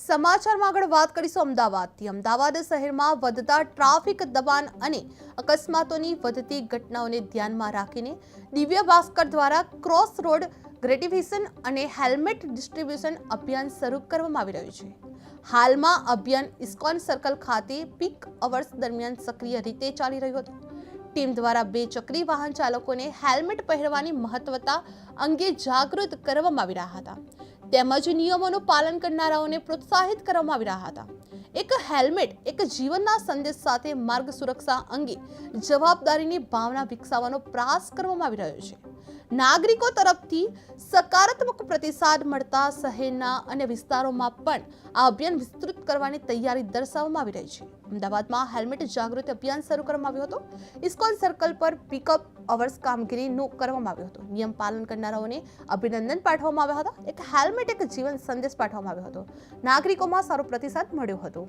સમાચારમાં આગળ વાત કરીશું અમદાવાદથી। અમદાવાદ શહેરમાં વધતા ટ્રાફિક દબાણ અને અકસ્માતોની વધતી ઘટનાઓને ધ્યાનમાં રાખીને દિવ્ય ભાસ્કર દ્વારા ક્રોસ રોડ ગ્રેટિફિકેશન અને હેલ્મેટ ડિસ્ટ્રીબ્યુશન અભિયાન શરૂ કરવામાં આવી રહ્યું છે। હાલમાં અભિયાન ઇસ્કોન સર્કલ ખાતે પીક અવર્સ દરમિયાન સક્રિય રીતે ચાલી રહ્યું હતું। ટીમ દ્વારા બે ચક્રી વાહન ચાલકોને હેલ્મેટ પહેરવાની મહત્વતા અંગે જાગૃત કરવામાં આવી રહ્યા હતા, તેમજ નિયમોનું પાલન કરનારાઓને પ્રોત્સાહિત કરવામાં આવી રહ્યા હતા। એક હેલ્મેટ એક જીવનના સંદેશ સાથે માર્ગ સુરક્ષા અંગે જવાબદારીની ભાવના વિકસાવવાનો પ્રયાસ કરવામાં આવી રહ્યો છે। નાગરિકો તરફથી સકારાત્મક પ્રતિસાદ મળતા શહેરના અન્ય વિસ્તારોમાં પણ આ અભિયાન વિસ્તૃત કરવાની તૈયારી દર્શાવવામાં આવી રહી છે। અમદાવાદમાં હેલ્મેટ જાગૃતિ અભિયાન શરૂ કરવામાં આવ્યું હતું। ઇસ્કોન સર્કલ પર પિકઅપ અવર્સ કામગીરીનું કરવામાં આવ્યું હતું। નિયમ પાલન કરનારાઓને અભિનંદન પાઠવવામાં આવ્યા હતા। એક હેલ્મેટ એક જીવન સંદેશ પાઠવવામાં આવ્યો હતો। નાગરિકોમાં સારો પ્રતિસાદ મળ્યો હતો।